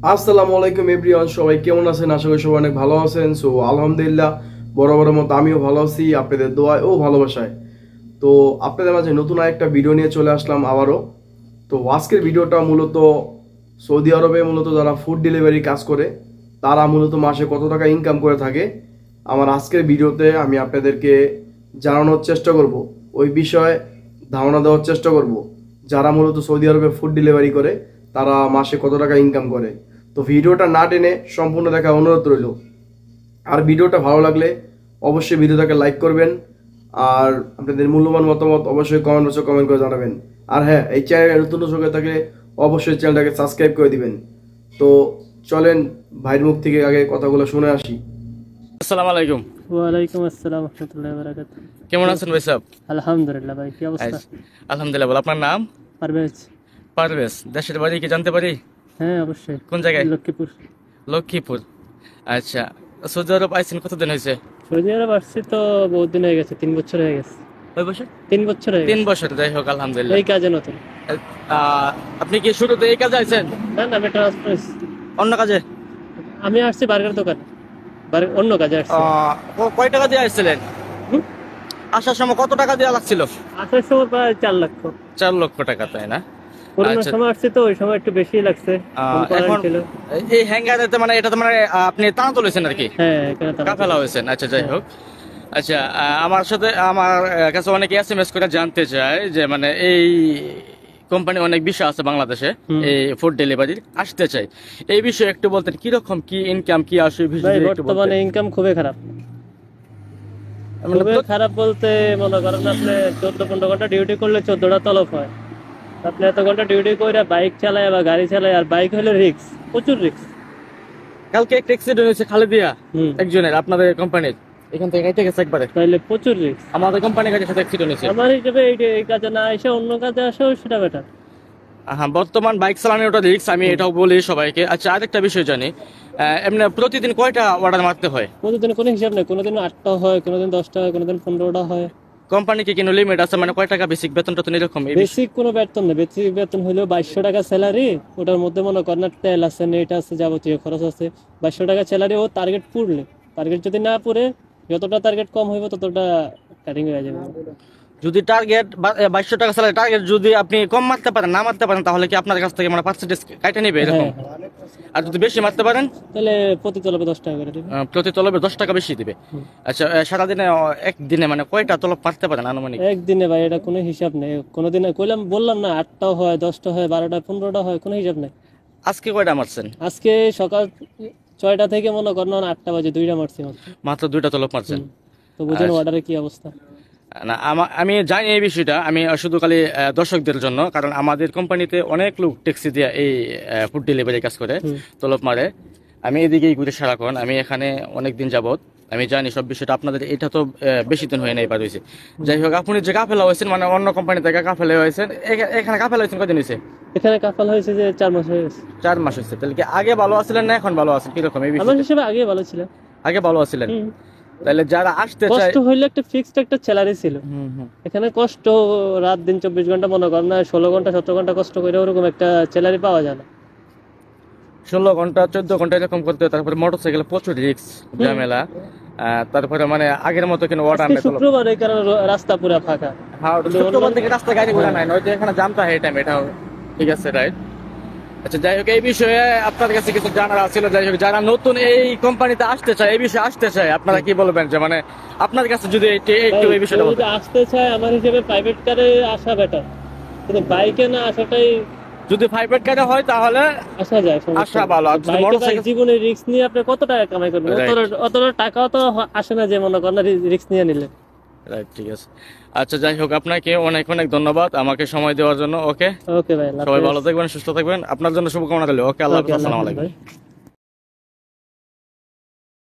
আসসালামু আলাইকুম এভরিওয়ান, সবাই কেমন আছেন? আশা করি সবাই অনেক ভালো আছেন। সো আলহামদুলিল্লাহ, বরাবরের মতো আমিও ভালো আছি আপনাদের দোয়ায় ও ভালোবাসায়। তো আপনাদের মাঝে নতুন আরেকটা ভিডিও নিয়ে চলে আসলাম আবারও। তো আজকের ভিডিওটা মূলত সৌদি আরবে মূলত যারা ফুড ডেলিভারি কাজ করে তারা মূলত মাসে কত টাকা ইনকাম করে থাকে, আমার আজকের ভিডিওতে আমি আপনাদেরকে জানানোর চেষ্টা করব। ওই বিষয়ে ধারণা দেওয়ার চেষ্টা করব যারা মূলত সৌদি আরবে ফুড ডেলিভারি করে তারা মাসে কত টাকা ইনকাম করে। তো ভিডিওটা না টেনে সম্পূর্ণ দেখা অনুরোধ রইল। আর ভিডিওটা ভালো লাগলে অবশ্যই ভিডিওটাকে লাইক করবেন, আর আপনাদের মূল্যবান মতামত অবশ্যই কমেন্ট বক্সে কমেন্ট করে জানাবেন। আর হ্যাঁ, এই চ্যানেলে নতুন হয়ে থাকলে অবশ্যই চ্যানেলটাকে সাবস্ক্রাইব করে দিবেন। তো চলেন ভাইয়ের মুখ থেকে আগে কথাগুলো শুনে আসি। আসসালামু আলাইকুম। ওয়ালাইকুম আসসালাম রাহমাতুল্লাহি ওয়া বারাকাতুহু। কেমন আছেন ভাই সাহেব? আলহামদুলিল্লাহ ভাই, কি অবস্থা? আলহামদুলিল্লাহ। বল, আপনার নাম? পারভেজ। পারভেজ। দেশের বাড়ি কি জানতে পারি? হ্যাঁ অবশ্যই। কোন জায়গায়? লক্ষ্মীপুর। লক্ষ্মীপুর। আচ্ছা, সৌদি আরব আইছেন কতদিন হয়েছে? সৌদি আরব আসছি তো বহুত দিন হয়ে গেছে, 3 বছর হয়ে গেছে। কয় বছর? 3 বছর হয়ে 3 গেছে। বছর। যাই হোক, আলহামদুলিল্লাহ। এই কাজে নতুন। আপনি কি শুরুতে এই কাজে আইছেন? না না, আমি ট্রান্সফার। অন্য কাজে? আমি আসছি বার্গার দোকানে, অন্য কাজে আসছি। কয় টাকা দিয়ে আসছিলেন? হুম? আসার সময় কত টাকা দেওয়া লাগছিল? আসার সময় প্রায় 4 লক্ষ। 4 লক্ষ টাকা, তাই না? করোনার আচ্ছা। সময় আসছি তো ওই সময় একটু বেশি লাগছে। এখন ছিল। এই হ্যাঙ্গারেতে মানে এটাতে মানে আপনি টানা তুলেছেন আর কি? হ্যাঁ, এখানে তো কাফেলা হয়েছেন। আচ্ছা, যাই হোক। আচ্ছা, আমার কাছে অনেকে এসএমএস করে জানতে চায় যে মানে এই কোম্পানি অনেক বিষয় আছে বাংলাদেশে, এই ফুড ডেলিভারি আসতে চাই, এই বিষয়ে একটু বলতেন কিরকম কি ইনকাম কি আসে ভাই, বর্তমানে ইনকাম খুবই খারাপ। খুবই খারাপ বলতে মনে করেন আপনি 14-15 ঘন্টা ডিউটি করলে 14টা তলব হয়। আপনি এত ঘন্টা ডিউটি করে বাইক চালায় বা গাড়ি চালায়, আর বাইক হলে রিস্ক, প্রচুর রিস্ক। কালকে একটা অ্যাক্সিডেন্ট হয়েছে খালেদিয়া হুম। একজনের, আপনাদের কোম্পানির এখান থেকে কেটে গেছে একবারে। তাইলে প্রচুর রিস্ক। আমাদের কোম্পানির কাছে সাথে অ্যাক্সিডেন্ট হয়েছে। আমার হিসেবে এই কাজে না এসে অন্য কাজে আসেও সেটা বেটার। হ্যাঁ, বর্তমান বাইক চালানোর ওটা রিস্ক, আমি এটাও বলি সবাইকে। আচ্ছা, আরেকটা বিষয় জানি, এমনি প্রতিদিন কয়টা অর্ডার মারতে হয়? প্রতিদিন কোনো হিসাব নেই, কোনোদিন 8টা হয়, কোনোদিন 10টা হয়, কোনোদিন 15টা হয়। কোম্পানি কি কোনো লিমিট আছে, মানে কয় টাকা বেসিক বেতনটা তো এরকম? বেসিক কোনো বেতন নেই, বেসিক বেতন হলেও 2200 টাকা স্যালারি। ওটার মধ্যে মনে করেন তেল আছে, নেট আছে, যাবতীয় খরচ আছে। 2200 টাকা স্যালারি ও টার্গেট পুরলে, টার্গেট যদি না পুরে, যতটা টার্গেট কম হইব ততটা কাটিং হয়ে যাবে। যদি টার্গেট 2200 টাকা স্যালারি টার্গেট যদি আপনি কম মারতে পারেন, না মারতে পারেন, তাহলে কি আপনার কাছ থেকে মানে পার্সেন্টেজ কাটে নেবে এরকম? হ্যাঁ, আর যদি বেশি মারতে পারেন তাহলে প্রতি তলবে 10 টাকা করে দিবে। প্রতি তলবে 10 টাকা বেশি দিবে। আচ্ছা, সারাদিনে একদিনে মানে কয়টা তলব মারতে পারেন আনুমানিক? একদিনে ভাই এটা কোনো হিসাব নেই। কোনোদিন বললাম না, 8টাও হয়, 10টা হয়, 12টা 15টা হয়, কোনো হিসাব নেই। আজকে কয়টা মারছেন? আজকে সকাল 6টা থেকে মনে করেন 8টা বাজে 2টা মারছি মাত্র। মাত্র 2টা তলব মারছেন? তো বুঝেন আচ্ছা। অর্ডারের কি অবস্থা। না, আমি জানি এই বিষয়টা, আমি শুধু খালি দর্শকদের জন্য, কারণ আমাদের কোম্পানিতে অনেক লোক ট্যাক্সি দিয়ে এই ফুড ডেলিভারি কাজ করে, তলব মারে। আমি এদিকেই ঘুরে সারাক্ষণ, আমি এখানে অনেক দিন যাবত, আমি জানি সব বিষয়টা। আপনাদের এটা তো বেশি দিন হয়ে নাই, পার হয়েছে। যাই হোক, আপনি যে কাফেলা হয়েছেন মানে অন্য কোম্পানি থেকে কাফেলা হয়েছেন, এখানে কাফেলা হয়েছেন কদিন হয়েছে? এখানে কাফাল হয়েছে যে 4 মাস হয়ে গেছে। 4 মাস হয়েছে। তাহলে কি আগে ভালো আছিলেন না এখন ভালো আছেন, কিরকম এই আমার বিষয়টা? হিসেবে আগে ভালো ছিল। আগে ভালো আছিলেন। তাহলে যারা আসতে চায়, কষ্ট হইলে একটা ফিক্সড একটা স্যালারি ছিল। এখানে কষ্ট রাত দিন 24 ঘন্টা মনে করেন না, 16 ঘন্টা 17 ঘন্টা কষ্ট করে ওরকম একটা স্যালারি পাওয়া যায় না। 16 ঘন্টা 14 ঘন্টা এরকম করতে হয়। তারপরে মোটরসাইকেল প্রচুর রিস্ক, ঝামেলা। তারপরে মানে আগের মতো কোনো অর্ডার আজকে নেই। শুক্রবার, এই কারণে রাস্তা পুরো ফাঁকা। হ্যাঁ, শুক্রবার থেকে রাস্তায় গাড়ি ঘোড়া নাই, নয়তো এখানে জামটা হয় এই টাইম। এটাও ঠিক আছে, রাইট? আচ্ছা, যাই হোক, এই বিষয়ে আপনার কাছে কিছু জানার ছিল। যাই হোক, যারা নতুন এই কোম্পানিতে আসতে চায়, এই বিষয়ে আসতে চায়, আপনারা কি বলবেন যে মানে আপনার কাছে যদি একটু এই বিষয়টা কেউ বলতেন? যদি আসতে চায় আমার হিসেবে প্রাইভেট কারে আসা বেটার, কিন্তু বাইকে না আসাটাই। যদি প্রাইভেট কারে হয় তাহলে আসা যায়, আসা ভালো। আর যদি বাইকে মোটরসাইকেল, জীবনে রিস্ক নিয়ে আপনি কত টাকা কামাই করবেন? Right. অতটা টাকাও তো আসে না যে মনে করেন রিস্ক নিয়ে নিলে। রাইট, ঠিক আছে। আচ্ছা, যাই হোক, আপনাকে অনেক অনেক ধন্যবাদ আমাকে সময় দেওয়ার জন্য। ওকে, ওকে ভাই, সবাই ভালো থাকবেন, সুস্থ থাকবেন। আপনার জন্য শুভকামনা রইল। ওকে, আল্লাহ হাফেজ। আসসালামু আলাইকুম।